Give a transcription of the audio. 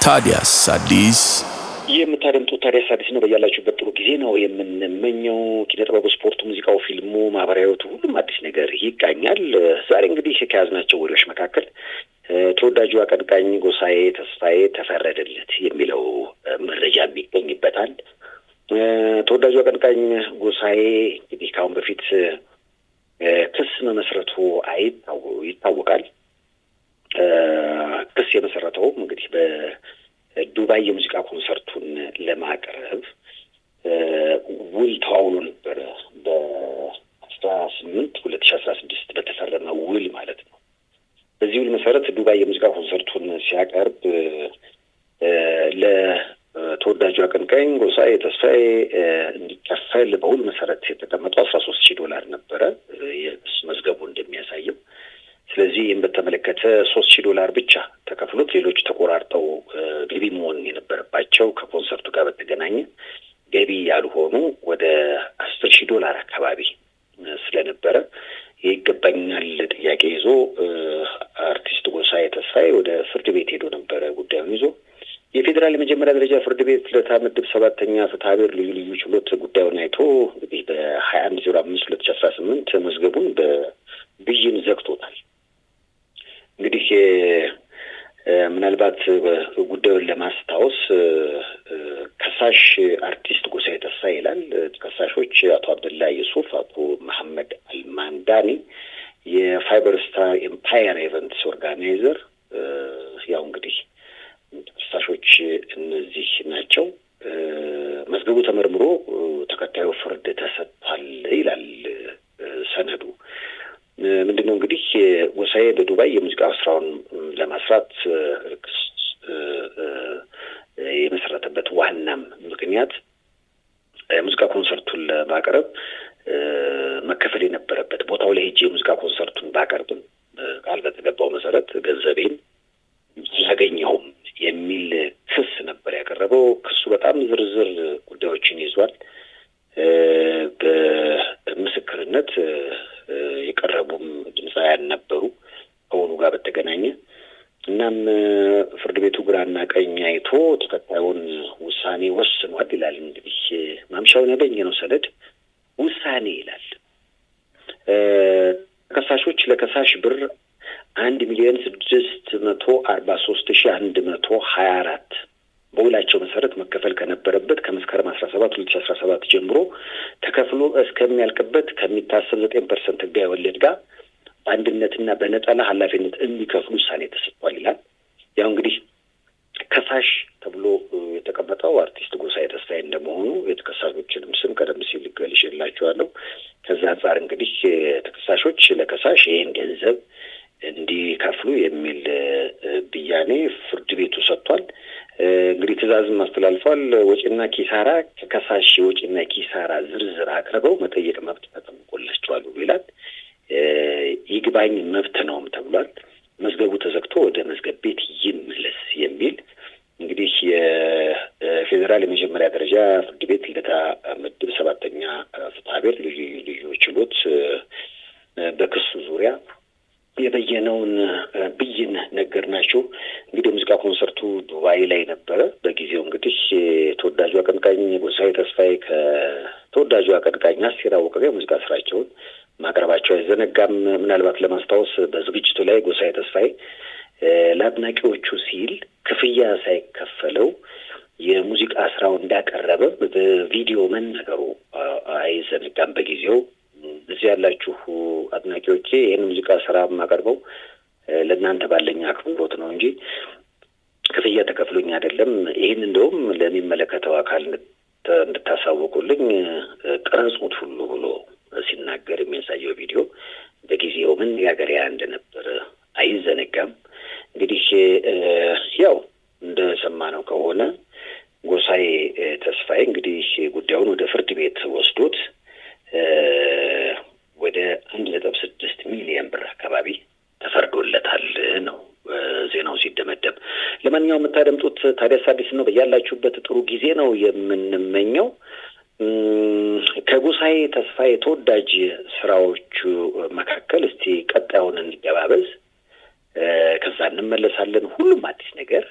ታዲያስ አዲስ የምታደምጡት ታዲያስ አዲስ ነው። በያላችሁበት ጥሩ ጊዜ ነው የምንመኘው። ኪነጥበቡ፣ ስፖርቱ፣ ሙዚቃው፣ ፊልሙ፣ ማህበራዊ ህይወቱ፣ ሁሉም አዲስ ነገር ይቃኛል። ዛሬ እንግዲህ ከያዝናቸው ወሬዎች መካከል ተወዳጁ አቀንቃኝ ጎሳዬ ተስፋዬ ተፈረደለት የሚለው መረጃ ይገኝበታል። ተወዳጁ አቀንቃኝ ጎሳዬ እንግዲህ ከአሁን በፊት ክስ መመስረቱ ይታወቃል። ክስ የመሰረተውም እንግዲህ በዱባይ የሙዚቃ ኮንሰርቱን ለማቅረብ ውል ተዋውሎ ነበረ። በ18/2016 በተፈረመ ውል ማለት ነው። በዚህ ውል መሰረት ዱባይ የሙዚቃ ኮንሰርቱን ሲያቀርብ ለተወዳጁ አቀንቃኝ ጎሳዬ ተስፋዬ እንዲከፈል በውል መሰረት የተቀመጠው $13,000 ነበረ የክስ መዝገቡ እንደሚያሳየው። ስለዚህ ይህም በተመለከተ $3,000 ብቻ ተከፍሎት ሌሎች ተቆራርጠው ገቢ መሆን የነበረባቸው ከኮንሰርቱ ጋር በተገናኘ ገቢ ያልሆኑ ወደ $10,000 አካባቢ ስለነበረ ይገባኛል ጥያቄ ይዞ አርቲስት ጎሳዬ ተስፋዬ ወደ ፍርድ ቤት ሄዶ ነበረ። ጉዳዩን ይዞ የፌዴራል የመጀመሪያ ደረጃ ፍርድ ቤት ልደታ ምድብ 7ኛ ፍትሐ ብሔር ልዩ ልዩ ችሎት ጉዳዩን አይቶ እንግዲህ በ21/05/2018 መዝገቡን በብይን ዘግቶታል። እንግዲህ ምናልባት ጉዳዩን ለማስታወስ ከሳሽ አርቲስት ጎሳዬ ተስፋዬ ይላል። ከሳሾች አቶ አብደላ ዩሱፍ፣ አቶ መሐመድ አልማንዳኒ የፋይበር ስታር ኤምፓየር ኢቨንትስ ኦርጋናይዘር፣ ያው እንግዲህ ከሳሾች እነዚህ ናቸው። መዝገቡ ተመርምሮ ተከታዩ ፍርድ ተሰጥቷል ይላል ሰነዱ። ምንድነው እንግዲህ ጎሳዬ በዱባይ የሙዚቃ ስራውን ለማስራት የመሰረተበት ዋናም ምክንያት የሙዚቃ ኮንሰርቱን ለማቅረብ መከፈል የነበረበት ቦታው ላይ ሄጄ የሙዚቃ ኮንሰርቱን ባቀርብም ቃል በተገባው መሰረት ገንዘቤን አላገኘሁም የሚል ክስ ነበር ያቀረበው። ክሱ በጣም ዝርዝር ጉዳዮችን ይዟል። በምስክርነት የቀረቡም ድምፃውያን ነበሩ ከሆኑ ጋር በተገናኘ። እናም ፍርድ ቤቱ ግራና ቀኝ አይቶ ተከታዩን ውሳኔ ወስኗል ይላል። እንግዲህ ማምሻውን ያገኘነው ሰነድ ውሳኔ ይላል። ተከሳሾች ለከሳሽ ብር 1,643,124 በውላቸው መሰረት መከፈል ከነበረበት ከመስከረም 17/2017 ጀምሮ ተከፍሎ እስከሚያልቅበት ከሚታሰብ 9% ሕጋዊ ወለድ ጋር በአንድነትና በነጠላ ኃላፊነት እንዲከፍሉ ውሳኔ ተሰጥቷል ይላል። ያው እንግዲህ ከሳሽ ተብሎ የተቀመጠው አርቲስት ጎሳዬ ተስፋዬ እንደመሆኑ የተከሳሾችንም ስም ቀደም ሲል ገልጬላችኋለሁ። ከዛ አንጻር እንግዲህ ተከሳሾች ለከሳሽ ይህን ገንዘብ እንዲከፍሉ የሚል ብያኔ ፍርድ ቤቱ ሰጥቷል። እንግዲህ ትዕዛዝም አስተላልፏል። ወጪና ኪሳራ ከከሳሽ የወጪና ኪሳራ ዝርዝር አቅርበው መጠየቅ መብት ተጠብቆላቸዋል ይላል። ይግባኝ መብት ነውም ተብሏል። መዝገቡ ተዘግቶ ወደ መዝገብ ቤት ይመለስ የሚል እንግዲህ የፌዴራል የመጀመሪያ ደረጃ ፍርድ ቤት ልደታ ምድብ 7ኛ ፍትሐ ብሔር ልዩ ልዩ ችሎት በክሱ ዙሪያ የበየነውን ብይን ነገር ናቸው። እንግዲህ የሙዚቃ ኮንሰርቱ ዱባይ ላይ ነበረ። በጊዜው እንግዲህ ተወዳጁ አቀንቃኝ ጎሳዬ ተስፋዬ ከተወዳጁ አቀንቃኝ አስቴር አወቀ ጋር የሙዚቃ ስራቸውን ማቅረባቸው አይዘነጋም። ምናልባት ለማስታወስ በዝግጅቱ ላይ ጎሳዬ ተስፋዬ ለአድናቂዎቹ ሲል ክፍያ ሳይከፈለው የሙዚቃ ስራው እንዳቀረበ በቪዲዮ መነገሩ አይዘነጋም። በጊዜው እዚህ ያላችሁ አድናቂዎቼ ይህን ሙዚቃ ስራ የማቀርበው ለእናንተ ባለኝ አክብሮት ነው እንጂ ክፍያ ተከፍሎኝ አይደለም። ይህን እንደውም ለሚመለከተው አካል እንድታሳውቁልኝ ቀረጹት ሁሉ ብሎ ሲናገር የሚያሳየው ቪዲዮ በጊዜው መነጋገሪያ እንደነበረ አይዘነጋም። እንግዲህ ያው እንደሰማነው ከሆነ ጎሳዬ ተስፋዬ እንግዲህ ጉዳዩን ወደ ፍርድ ቤት ወስዶት ወደ 1.6 ሚሊዮን ብር አካባቢ ተፈርዶለታል ነው ዜናው ሲደመደም። ለማንኛውም የምታደምጡት ታዲያስ አዲስ ነው። በያላችሁበት ጥሩ ጊዜ ነው የምንመኘው። ከጎሳዬ ተስፋዬ ተወዳጅ ስራዎቹ መካከል እስቲ ቀጣዩን እንገባበዝ። ከዛ እንመለሳለን። ሁሉም አዲስ ነገር